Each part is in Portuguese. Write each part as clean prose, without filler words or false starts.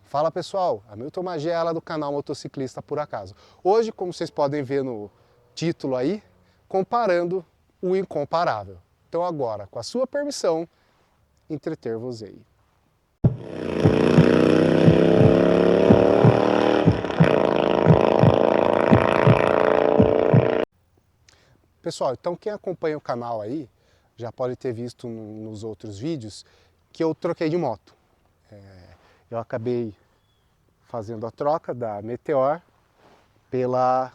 Fala pessoal, Hamilton Magela do canal Motociclista Por Acaso. Hoje, como vocês podem ver no título aí, comparando o incomparável. Então agora, com a sua permissão, entreter-vos aí. Pessoal, então quem acompanha o canal aí, já pode ter visto nos outros vídeos que eu troquei de moto. Eu acabei fazendo a troca da Meteor pela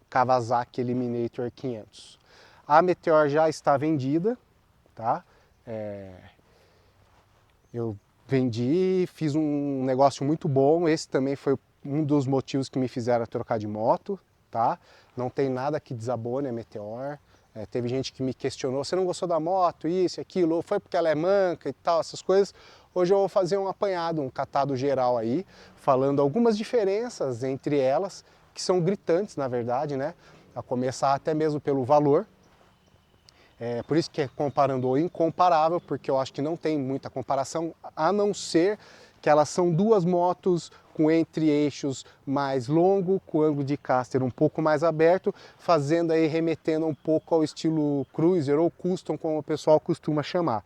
Kawasaki Eliminator 500. A Meteor já está vendida, tá? Eu vendi, fiz um negócio muito bom, esse também foi um dos motivos que me fizeram trocar de moto, tá? Não tem nada que desabone a Meteor. Teve gente que me questionou, você não gostou da moto, isso, aquilo, ou foi porque ela é manca e tal, essas coisas. Hoje eu vou fazer um apanhado, um catado geral aí, falando algumas diferenças entre elas, que são gritantes na verdade, né? A começar até mesmo pelo valor. Por isso que é comparando o incomparável, porque eu acho que não tem muita comparação, a não ser que elas são duas motos com entre-eixos mais longo, com ângulo de caster um pouco mais aberto, fazendo aí, remetendo um pouco ao estilo cruiser ou custom, como o pessoal costuma chamar.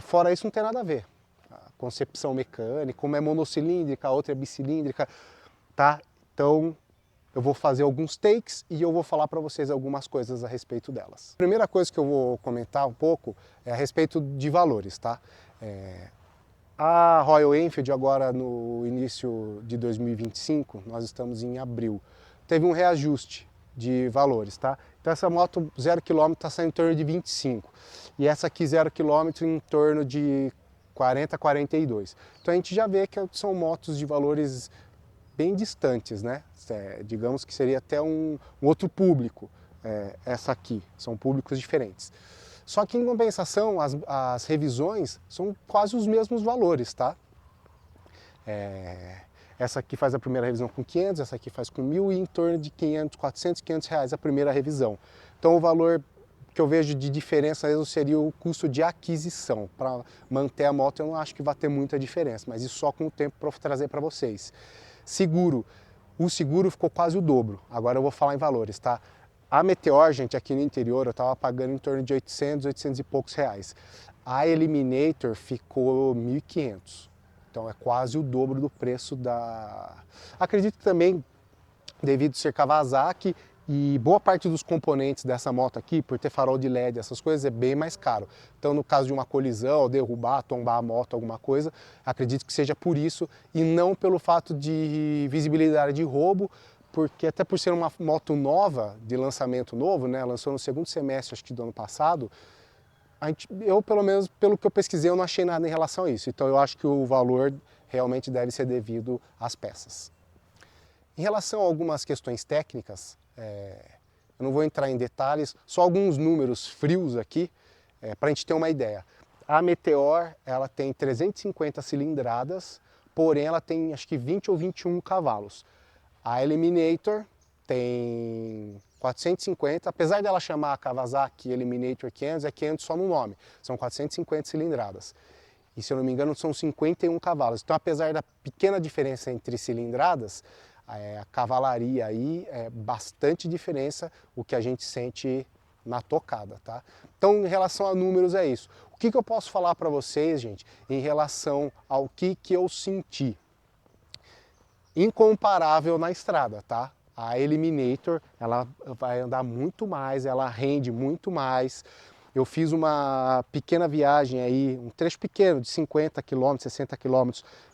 Fora isso não tem nada a ver. A concepção mecânica, uma é monocilíndrica, a outra é bicilíndrica, tá? Então eu vou fazer alguns takes e eu vou falar para vocês algumas coisas a respeito delas. A primeira coisa que eu vou comentar um pouco é a respeito de valores, tá? A Royal Enfield agora no início de 2025, nós estamos em abril, teve um reajuste de valores, tá? Então essa moto 0 km está saindo em torno de 25 e essa aqui 0 km em torno de 40, 42. Então a gente já vê que são motos de valores bem distantes, né? Digamos que seria até um outro público, essa aqui, são públicos diferentes. Só que em compensação, as revisões são quase os mesmos valores, tá? Essa aqui faz a primeira revisão com 500, essa aqui faz com 1.000 e em torno de 500, 400, 500 reais a primeira revisão. Então o valor que eu vejo de diferença mesmo seria o custo de aquisição. Para manter a moto eu não acho que vai ter muita diferença, mas isso só com o tempo para trazer para vocês. Seguro. O seguro ficou quase o dobro. Agora eu vou falar em valores, tá? A Meteor, gente, aqui no interior, eu estava pagando em torno de 800, 800 e poucos reais. A Eliminator ficou 1.500. Então é quase o dobro do preço da... Acredito que também, devido ser Kawasaki, e boa parte dos componentes dessa moto aqui, por ter farol de LED, essas coisas, é bem mais caro. Então, no caso de uma colisão, derrubar, tombar a moto, alguma coisa, acredito que seja por isso e não pelo fato de visibilidade de roubo, porque até por ser uma moto nova, de lançamento novo, né, lançou no segundo semestre, acho que do ano passado, eu, pelo menos, pelo que eu pesquisei, eu não achei nada em relação a isso. Então, eu acho que o valor realmente deve ser devido às peças. Em relação a algumas questões técnicas, eu não vou entrar em detalhes, só alguns números frios aqui, para a gente ter uma ideia. A Meteor, ela tem 350 cilindradas, porém ela tem acho que 20 ou 21 cavalos. A Eliminator tem 450, apesar dela chamar a Kawasaki Eliminator 500, é 500 só no nome, são 450 cilindradas. E se eu não me engano são 51 cavalos. Então apesar da pequena diferença entre cilindradas, a cavalaria aí é bastante diferença o que a gente sente na tocada, tá? Então, em relação a números é isso. O que eu posso falar para vocês, gente, em relação ao que eu senti? Incomparável na estrada, tá? A Eliminator, ela vai andar muito mais, ela rende muito mais. Eu fiz uma pequena viagem aí, um trecho pequeno de 50 km, 60 km,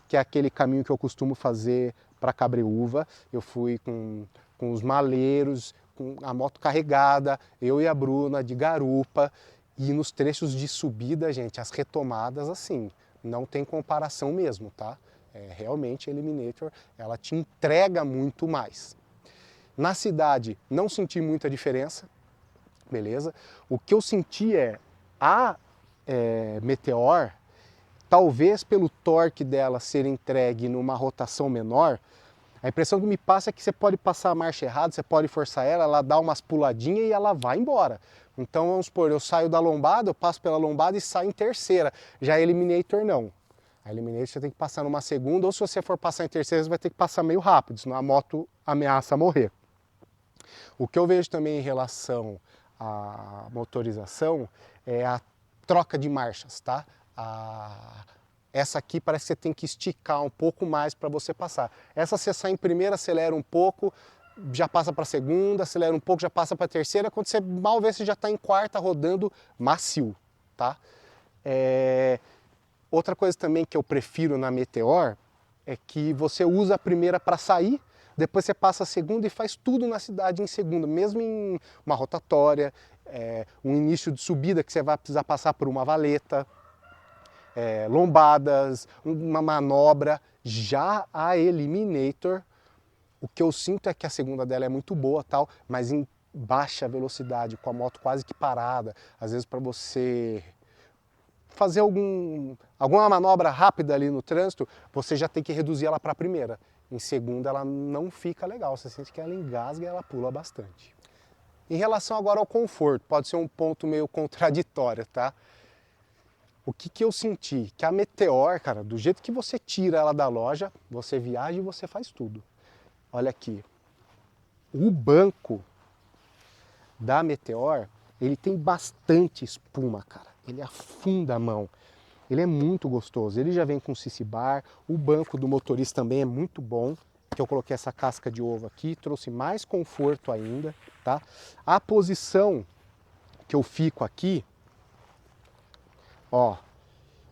que é aquele caminho que eu costumo fazer para Cabreúva. Eu fui com os maleiros, com a moto carregada, eu e a Bruna de garupa, e nos trechos de subida, gente, as retomadas assim, não tem comparação mesmo, tá? Realmente a Eliminator, ela te entrega muito mais. Na cidade, não senti muita diferença, beleza? O que eu senti a Meteor, talvez pelo torque dela ser entregue numa rotação menor, a impressão que me passa é que você pode passar a marcha errada, você pode forçar ela, ela dá umas puladinhas e ela vai embora. Então vamos supor, eu saio da lombada, eu passo pela lombada e saio em terceira. Já a Eliminator não. A Eliminator você tem que passar numa segunda, ou se você for passar em terceira, você vai ter que passar meio rápido, senão a moto ameaça morrer. O que eu vejo também em relação à motorização é a troca de marchas, tá? Essa aqui parece que você tem que esticar um pouco mais para você passar. Essa você sai em primeira, acelera um pouco, já passa para a segunda, acelera um pouco, já passa para a terceira. Quando você mal vê, você já está em quarta rodando macio, tá? Outra coisa também que eu prefiro na Meteor é que você usa a primeira para sair, depois você passa a segunda e faz tudo na cidade em segunda, mesmo em uma rotatória, um início de subida que você vai precisar passar por uma valeta, lombadas, uma manobra. Já a Eliminator, o que eu sinto é que a segunda dela é muito boa, tal, mas em baixa velocidade, com a moto quase que parada, às vezes para você fazer alguma manobra rápida ali no trânsito, você já tem que reduzir ela para a primeira. Em segunda ela não fica legal, você sente que ela engasga e ela pula bastante. Em relação agora ao conforto, pode ser um ponto meio contraditório, tá? O que eu senti? Que a Meteor, cara, do jeito que você tira ela da loja, você viaja e você faz tudo. Olha aqui, o banco da Meteor, ele tem bastante espuma, cara. Ele afunda a mão. Ele é muito gostoso. Ele já vem com CC Bar. O banco do motorista também é muito bom. Que eu coloquei essa casca de ovo aqui, trouxe mais conforto ainda, tá? A posição que eu fico aqui, ó,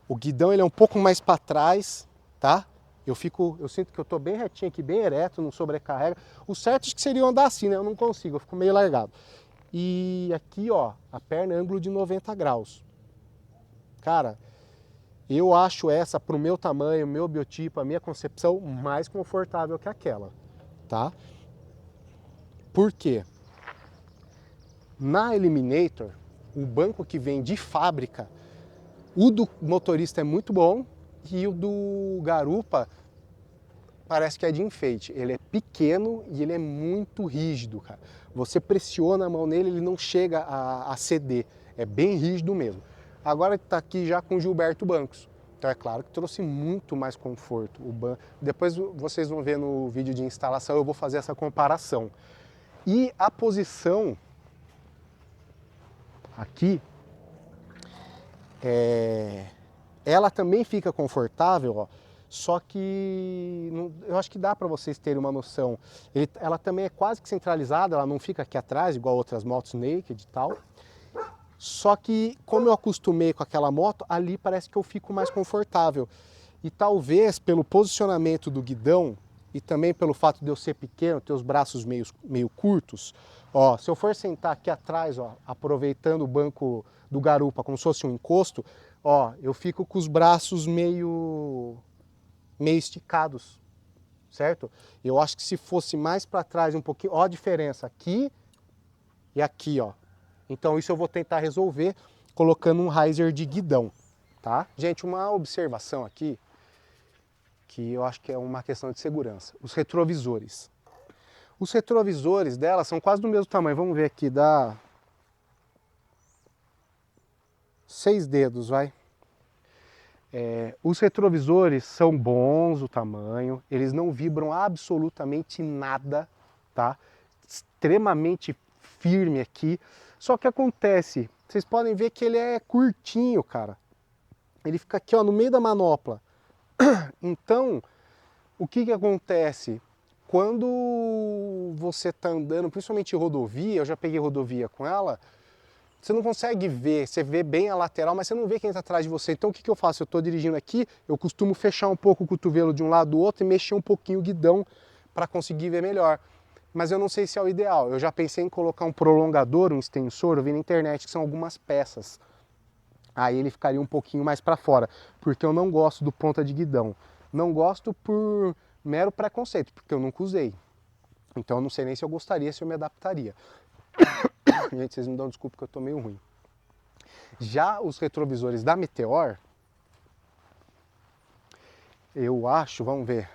o guidão ele é um pouco mais para trás, tá? Eu sinto que eu tô bem retinho aqui, bem ereto, não sobrecarrega. O certo é que seria andar assim, né? Eu não consigo, eu fico meio largado. E aqui, ó, a perna é ângulo de 90 graus. Cara, eu acho essa, pro meu tamanho, meu biotipo, a minha concepção, mais confortável que aquela, tá? Por quê? Na Eliminator, o banco que vem de fábrica, o do motorista é muito bom e o do garupa parece que é de enfeite. Ele é pequeno e ele é muito rígido, cara. Você pressiona a mão nele, ele não chega a ceder. É bem rígido mesmo. Agora está aqui já com o Gilberto Bancos. Então é claro que trouxe muito mais conforto. Depois vocês vão ver no vídeo de instalação, eu vou fazer essa comparação. E a posição aqui, ela também fica confortável, ó. Só que eu acho que dá para vocês terem uma noção. Ela também é quase que centralizada, ela não fica aqui atrás, igual outras motos naked e tal. Só que, como eu acostumei com aquela moto, ali parece que eu fico mais confortável. E talvez pelo posicionamento do guidão e também pelo fato de eu ser pequeno, ter os braços meio curtos, ó, se eu for sentar aqui atrás, ó, aproveitando o banco do garupa como se fosse um encosto, ó, eu fico com os braços meio esticados, certo? Eu acho que se fosse mais para trás um pouquinho, ó a diferença aqui e aqui, ó. Então isso eu vou tentar resolver colocando um riser de guidão, tá? Gente, uma observação aqui, que eu acho que é uma questão de segurança. Os retrovisores. Os retrovisores dela são quase do mesmo tamanho. Vamos ver aqui, dá 6 dedos, vai. Os retrovisores são bons, o tamanho, eles não vibram absolutamente nada, tá? Extremamente firme aqui. Só que acontece, vocês podem ver que ele é curtinho, cara. Ele fica aqui, ó, no meio da manopla. Então, o que acontece? Quando você tá andando, principalmente em rodovia, eu já peguei rodovia com ela, você não consegue ver, você vê bem a lateral, mas você não vê quem está atrás de você. Então o que eu faço? Eu estou dirigindo aqui, eu costumo fechar um pouco o cotovelo de um lado do outro e mexer um pouquinho o guidão para conseguir ver melhor. Mas eu não sei se é o ideal. Eu já pensei em colocar um prolongador, um extensor, eu vi na internet que são algumas peças. Aí ele ficaria um pouquinho mais para fora, porque eu não gosto do ponta de guidão. Não gosto por mero preconceito, porque eu nunca usei. Então eu não sei nem se eu gostaria, se eu me adaptaria. Gente, vocês me dão desculpa que eu tô meio ruim. Já os retrovisores da Meteor, eu acho, vamos ver,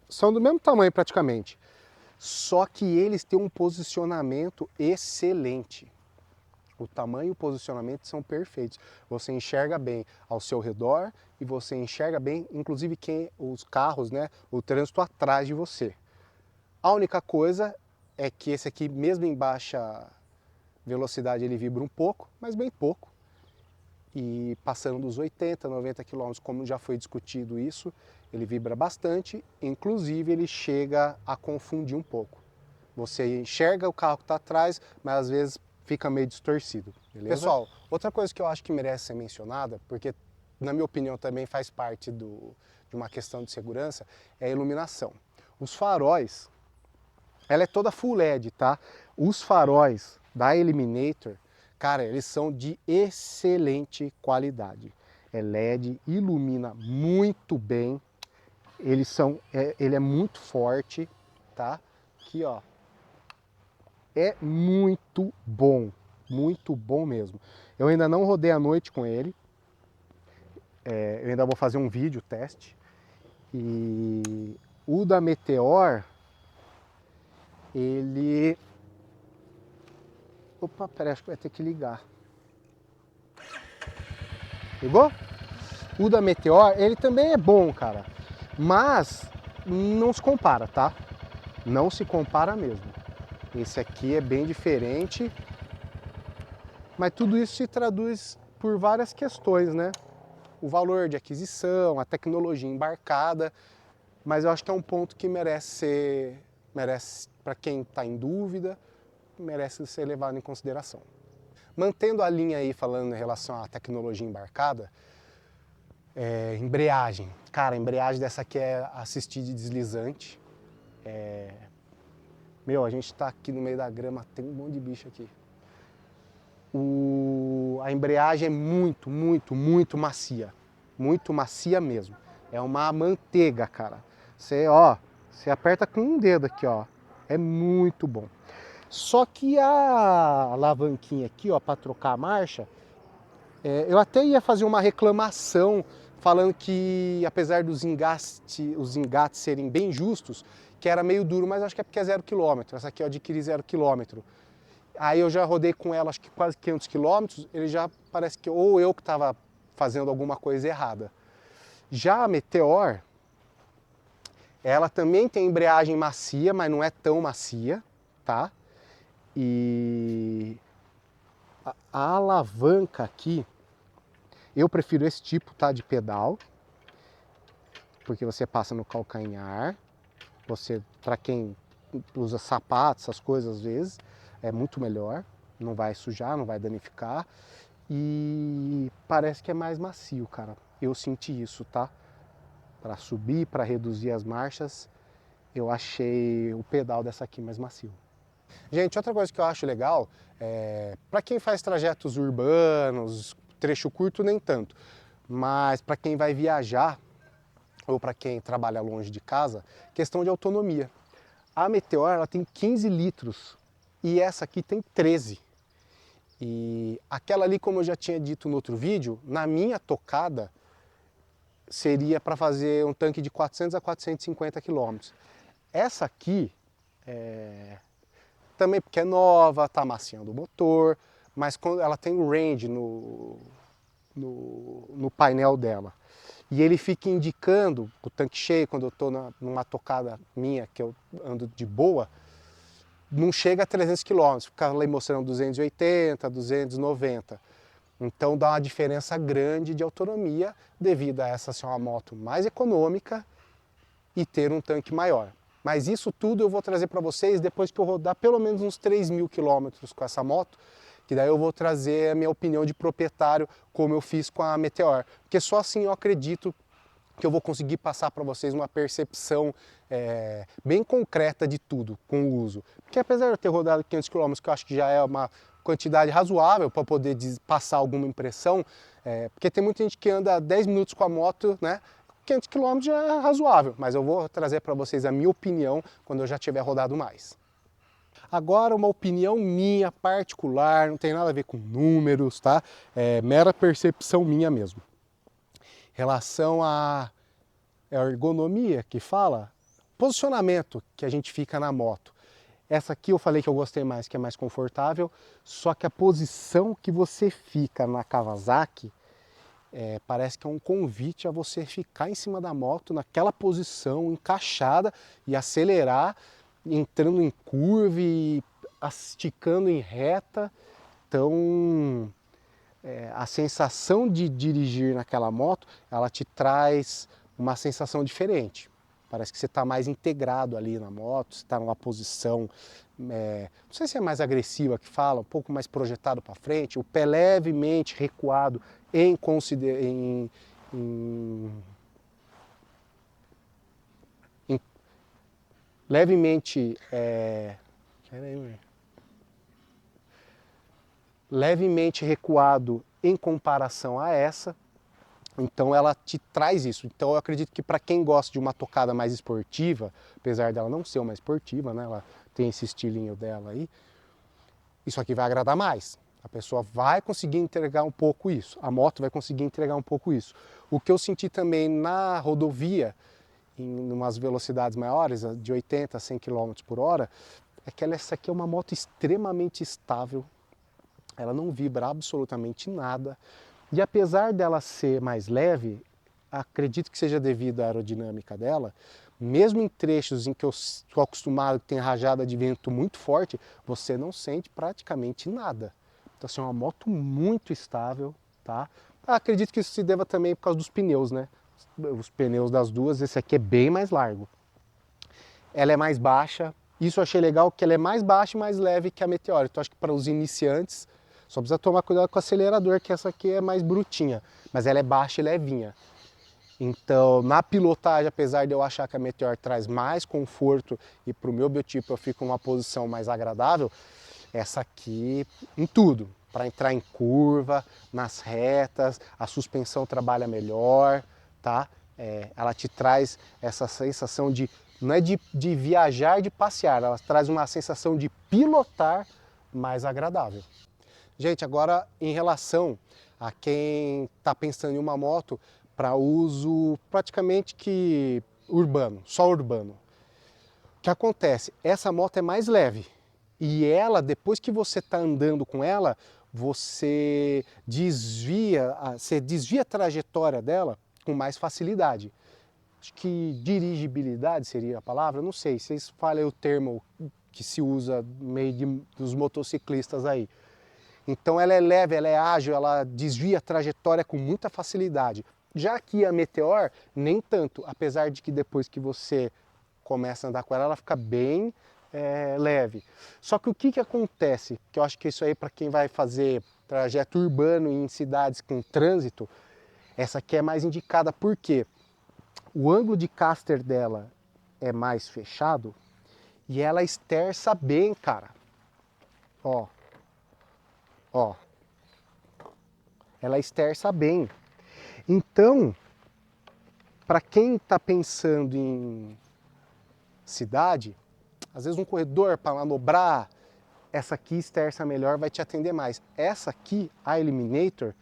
são do mesmo tamanho praticamente. Só que eles têm um posicionamento excelente. O tamanho e o posicionamento são perfeitos. Você enxerga bem ao seu redor e você enxerga bem, inclusive, os carros, né, o trânsito atrás de você. A única coisa é que esse aqui, mesmo em baixa velocidade, ele vibra um pouco, mas bem pouco. E passando dos 80, 90 km, como já foi discutido isso, ele vibra bastante, inclusive ele chega a confundir um pouco. Você enxerga o carro que está atrás, mas às vezes fica meio distorcido, beleza? Pessoal, outra coisa que eu acho que merece ser mencionada, porque na minha opinião também faz parte de uma questão de segurança, é a iluminação. Os faróis, ela é toda full LED, tá? Os faróis da Eliminator, cara, eles são de excelente qualidade. É LED, ilumina muito bem, ele é muito forte, tá? Aqui, ó, é muito bom mesmo. Eu ainda não rodei a noite com ele, eu ainda vou fazer um vídeo teste. E o da Meteor, ele... Opa, peraí, acho que vai ter que ligar. Ligou? O da Meteor, ele também é bom, cara. Mas não se compara, tá? Não se compara mesmo. Esse aqui é bem diferente. Mas tudo isso se traduz por várias questões, né? O valor de aquisição, a tecnologia embarcada. Mas eu acho que é um ponto que merece para quem está em dúvida, merece ser levado em consideração. Mantendo a linha aí falando em relação à tecnologia embarcada, embreagem. Cara, a embreagem dessa aqui é assistir de deslizante. Meu, a gente tá aqui no meio da grama, tem um monte de bicho aqui. A embreagem é muito macia. Muito macia mesmo. É uma manteiga, cara. Você aperta com um dedo aqui, ó. É muito bom. Só que a alavanquinha aqui, ó, para trocar a marcha, eu até ia fazer uma reclamação falando que, apesar dos os engates serem bem justos, que era meio duro, mas acho que é porque é 0 km. Essa aqui eu adquiri 0 km. Aí eu já rodei com ela, acho que quase 500 km, ele já parece que ou eu que estava fazendo alguma coisa errada. Já a Meteor, ela também tem embreagem macia, mas não é tão macia, tá? E a alavanca aqui, eu prefiro esse tipo, tá, de pedal, porque você passa no calcanhar, para quem usa sapato, essas coisas às vezes, é muito melhor, não vai sujar, não vai danificar, e parece que é mais macio, cara, eu senti isso, tá? Para subir, para reduzir as marchas, eu achei o pedal dessa aqui mais macio. Gente, outra coisa que eu acho legal, para quem faz trajetos urbanos, trecho curto nem tanto, mas para quem vai viajar ou para quem trabalha longe de casa, questão de autonomia. A Meteor, ela tem 15 litros e essa aqui tem 13. E aquela ali, como eu já tinha dito no outro vídeo, na minha tocada seria para fazer um tanque de 400 a 450 km. Essa aqui, também porque é nova, está maciando o motor, mas quando ela tem o range no painel dela. E ele fica indicando o tanque cheio, quando eu estou numa tocada minha, que eu ando de boa, não chega a 300 km, fica lá mostrando 280, 290. Então dá uma diferença grande de autonomia devido a essa ser uma moto mais econômica e ter um tanque maior. Mas isso tudo eu vou trazer para vocês depois que eu rodar pelo menos uns 3.000 km com essa moto, que daí eu vou trazer a minha opinião de proprietário, como eu fiz com a Meteor. Porque só assim eu acredito que eu vou conseguir passar para vocês uma percepção bem concreta de tudo com o uso. Porque apesar de eu ter rodado 500 km, que eu acho que já é uma quantidade razoável para poder passar alguma impressão, porque tem muita gente que anda 10 minutos com a moto, né? 500 km já é razoável, mas eu vou trazer para vocês a minha opinião quando eu já tiver rodado mais. Agora uma opinião minha particular, não tem nada a ver com números, tá? É mera percepção minha mesmo. Em relação à ergonomia que fala, posicionamento que a gente fica na moto. Essa aqui eu falei que eu gostei mais, que é mais confortável, só que a posição que você fica na Kawasaki parece que é um convite a você ficar em cima da moto naquela posição encaixada e acelerar, entrando em curva e esticando em reta. Então a sensação de dirigir naquela moto, ela te traz uma sensação diferente. Parece que você está mais integrado ali na moto, você está numa posição, não sei se é mais agressiva que fala, um pouco mais projetado para frente, o pé levemente recuado levemente, levemente recuado em comparação a essa. Então ela te traz isso. Então eu acredito que para quem gosta de uma tocada mais esportiva, apesar dela não ser uma esportiva, né, ela tem esse estilinho dela aí, isso aqui vai agradar mais. A pessoa vai conseguir entregar um pouco isso. A moto vai conseguir entregar um pouco isso. O que eu senti também na rodovia, em umas velocidades maiores, de 80 a 100 km por hora, é que essa aqui é uma moto extremamente estável. Ela não vibra absolutamente nada. E apesar dela ser mais leve, acredito que seja devido à aerodinâmica dela, mesmo em trechos em que eu estou acostumado que tem rajada de vento muito forte, você não sente praticamente nada. Então assim, é uma moto muito estável, tá? Acredito que isso se deva também por causa dos pneus, né? Os pneus das duas, esse aqui é bem mais largo. Ela é mais baixa, isso eu achei legal, que ela é mais baixa e mais leve que a Meteor. Então acho que para os iniciantes, só precisa tomar cuidado com o acelerador, que essa aqui é mais brutinha, mas ela é baixa e levinha. Então, na pilotagem, apesar de eu achar que a Meteor traz mais conforto e para o meu biotipo eu fico numa posição mais agradável, essa aqui em tudo. Para entrar em curva, nas retas, a suspensão trabalha melhor, tá? Ela te traz essa sensação de, não é de viajar, de passear, ela traz uma sensação de pilotar mais agradável. Gente, agora em relação a quem está pensando em uma moto para uso praticamente que urbano, só urbano. O que acontece? Essa moto é mais leve e ela, depois que você está andando com ela, você desvia a trajetória dela com mais facilidade. Acho que dirigibilidade seria a palavra, não sei, vocês falem o termo que se usa no meio dos motociclistas aí. Então ela é leve, ela é ágil, ela desvia a trajetória com muita facilidade. Já que a Meteor, nem tanto, apesar de que depois que você começa a andar com ela, ela fica bem leve. Só que o que acontece, que eu acho que isso aí para quem vai fazer trajeto urbano em cidades com trânsito, essa aqui é mais indicada porque o ângulo de caster dela é mais fechado e ela esterça bem, cara. Ó. Ó, ela esterça bem. Então, para quem está pensando em cidade, às vezes um corredor para manobrar, essa aqui esterça melhor, vai te atender mais. Essa aqui, a Eliminator,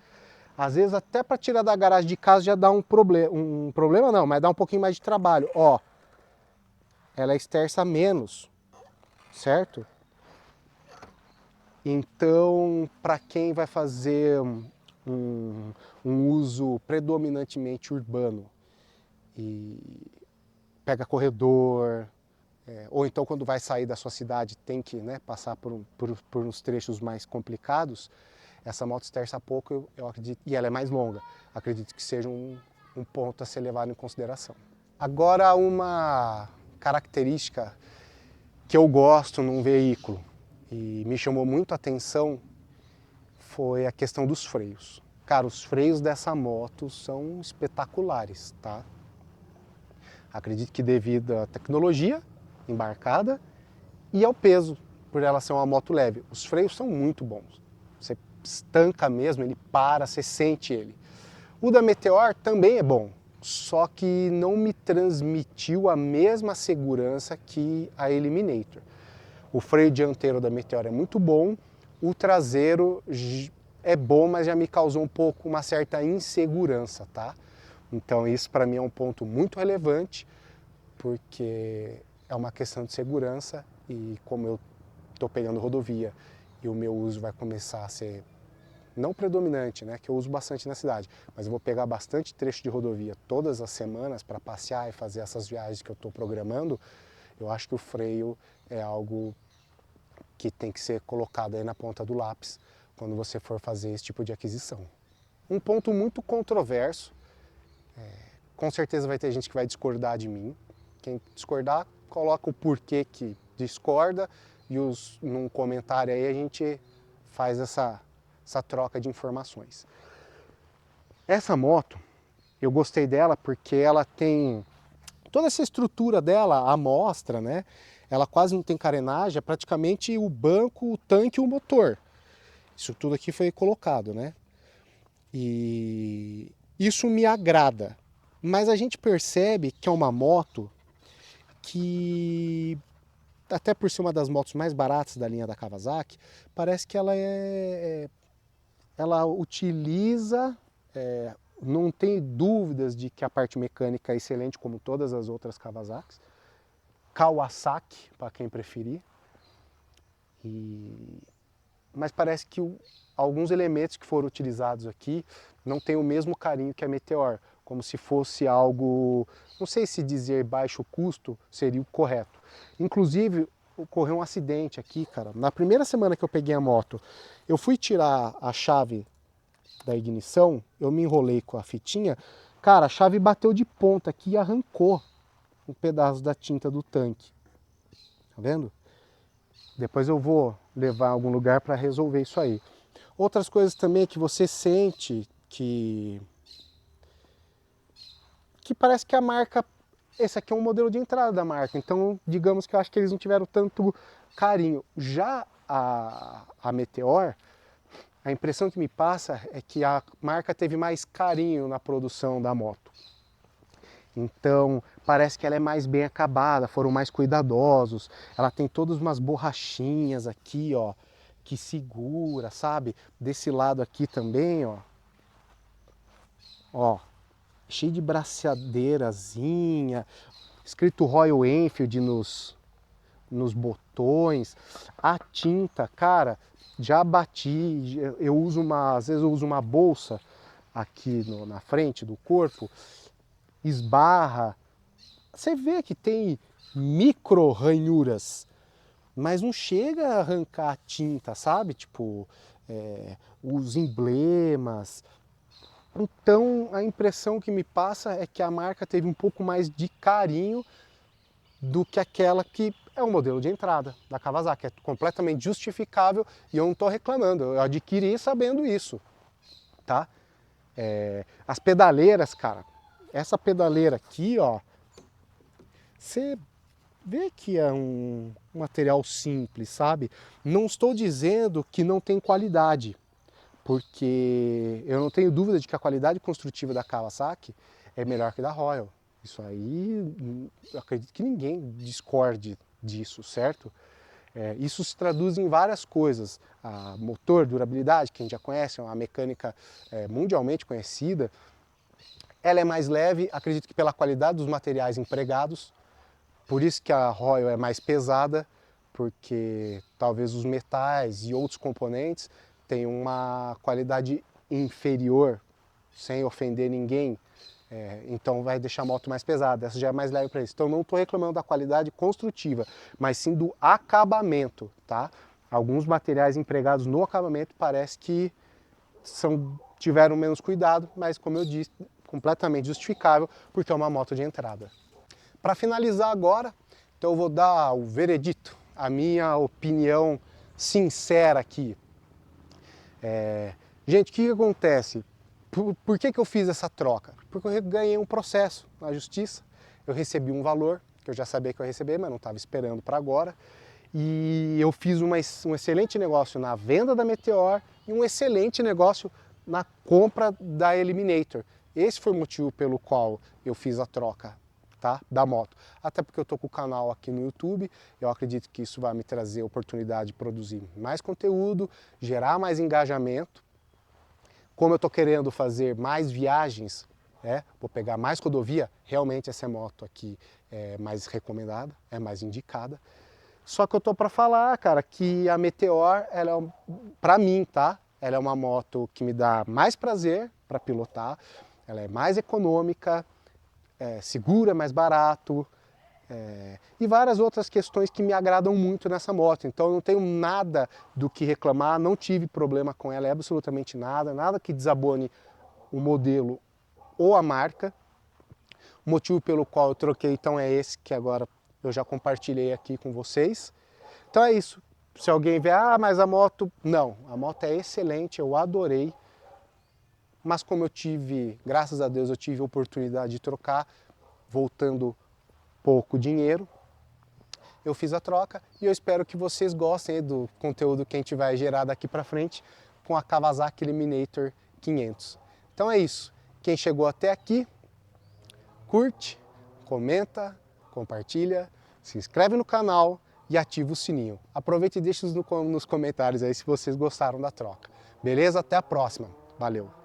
às vezes até para tirar da garagem de casa já dá um problema não, mas dá um pouquinho mais de trabalho. Ó, ela esterça menos, certo? Então, para quem vai fazer um uso predominantemente urbano e pega corredor, ou então quando vai sair da sua cidade tem que, né, passar por uns trechos mais complicados, essa moto esterça pouco, eu acredito, e ela é mais longa, acredito que seja um ponto a ser levado em consideração. Agora uma característica que eu gosto num veículo e me chamou muito a atenção foi a questão dos freios. Cara, os freios dessa moto são espetaculares, tá? Acredito que devido à tecnologia embarcada e ao peso, por ela ser uma moto leve. Os freios são muito bons. Você estanca mesmo, ele para, você sente ele. O da Meteor também é bom, só que não me transmitiu a mesma segurança que a Eliminator. O freio dianteiro da Meteor é muito bom, o traseiro é bom, mas já me causou um pouco uma certa insegurança, tá? Então isso para mim é um ponto muito relevante, porque é uma questão de segurança e como eu estou pegando rodovia e o meu uso vai começar a ser não predominante, né, que eu uso bastante na cidade, mas eu vou pegar bastante trecho de rodovia todas as semanas para passear e fazer essas viagens que eu estou programando, eu acho que o freio é algo que tem que ser colocado aí na ponta do lápis quando você for fazer esse tipo de aquisição. Um ponto muito controverso, com certeza vai ter gente que vai discordar de mim, quem discordar coloca o porquê que discorda e num comentário aí a gente faz essa troca de informações. Essa moto, eu gostei dela porque ela tem toda essa estrutura dela, a mostra, né? Ela quase não tem carenagem, é praticamente o banco, o tanque e o motor. Isso tudo aqui foi colocado, né? E isso me agrada. Mas a gente percebe que é uma moto que, até por ser uma das motos mais baratas da linha da Kawasaki, parece que ela utiliza, não tem dúvidas de que a parte mecânica é excelente como todas as outras Kawasaki, para quem preferir, mas parece que alguns elementos que foram utilizados aqui não têm o mesmo carinho que a Meteor, como se fosse algo, não sei se dizer baixo custo seria o correto. Inclusive, ocorreu um acidente aqui, cara. Na primeira semana que eu peguei a moto, eu fui tirar a chave da ignição, eu me enrolei com a fitinha, cara, a chave bateu de ponta aqui e arrancou um pedaço da tinta do tanque. Tá vendo? Depois eu vou levar a algum lugar para resolver isso aí. Outras coisas também que você sente que parece que a marca, esse aqui é um modelo de entrada da marca, então digamos que eu acho que eles não tiveram tanto carinho. Já a Meteor, a impressão que me passa é que a marca teve mais carinho na produção da moto. Então parece que ela é mais bem acabada, foram mais cuidadosos. Ela tem todas umas borrachinhas aqui, ó, que segura, sabe? Desse lado aqui também, ó. Ó, cheio de braçadeirazinha, escrito Royal Enfield nos botões. A tinta, cara, já bati, eu uso às vezes eu uso uma bolsa aqui na frente do corpo, esbarra. Você vê que tem micro ranhuras, mas não chega a arrancar a tinta, sabe? Tipo, os emblemas. Então a impressão que me passa é que a marca teve um pouco mais de carinho do que aquela que é o modelo de entrada da Kawasaki. É completamente justificável e eu não estou reclamando, eu adquiri sabendo isso, tá? As pedaleiras, cara, essa pedaleira aqui, ó, você vê que é um material simples, sabe? Não estou dizendo que não tem qualidade, porque eu não tenho dúvida de que a qualidade construtiva da Kawasaki é melhor que da Royal. Isso aí, eu acredito que ninguém discorde disso, certo? Isso se traduz em várias coisas. A motor, durabilidade, que a gente já conhece, é uma mecânica mundialmente conhecida. Ela é mais leve, acredito que pela qualidade dos materiais empregados. Por isso que a Royal é mais pesada, porque talvez os metais e outros componentes tenham uma qualidade inferior, sem ofender ninguém. Então vai deixar a moto mais pesada, essa já é mais leve para isso. Então não estou reclamando da qualidade construtiva, mas sim do acabamento, tá? Alguns materiais empregados no acabamento parece que tiveram menos cuidado, mas como eu disse, completamente justificável, porque é uma moto de entrada. Para finalizar agora, então eu vou dar o veredito, a minha opinião sincera aqui. Gente, o que acontece? Por que eu fiz essa troca? Porque eu ganhei um processo na justiça, eu recebi um valor, que eu já sabia que eu ia receber, mas não estava esperando para agora, e eu fiz um excelente negócio na venda da Meteor e um excelente negócio na compra da Eliminator. Esse foi o motivo pelo qual eu fiz a troca, tá, da moto. Até porque eu estou com o canal aqui no YouTube, eu acredito que isso vai me trazer a oportunidade de produzir mais conteúdo, gerar mais engajamento. Como eu estou querendo fazer mais viagens vou pegar mais rodovia, realmente essa moto aqui é mais recomendada, é mais indicada. Só que eu tô para falar, cara, que a Meteor, ela é, para mim, tá? Ela é uma moto que me dá mais prazer para pilotar, ela é mais econômica, segura, mais barato, e várias outras questões que me agradam muito nessa moto. Então eu não tenho nada do que reclamar, não tive problema com ela, absolutamente nada, nada que desabone o modelo ou a marca. O motivo pelo qual eu troquei então é esse que agora eu já compartilhei aqui com vocês. Então é isso. Se alguém vê, mas a moto... Não, a moto é excelente, eu adorei. Mas como eu tive, graças a Deus, eu tive a oportunidade de trocar, voltando pouco dinheiro, eu fiz a troca e eu espero que vocês gostem do conteúdo que a gente vai gerar daqui para frente com a Kawasaki Eliminator 500. Então é isso. Quem chegou até aqui, curte, comenta, compartilha, se inscreve no canal e ativa o sininho. Aproveita e deixa nos comentários aí se vocês gostaram da troca. Beleza? Até a próxima. Valeu!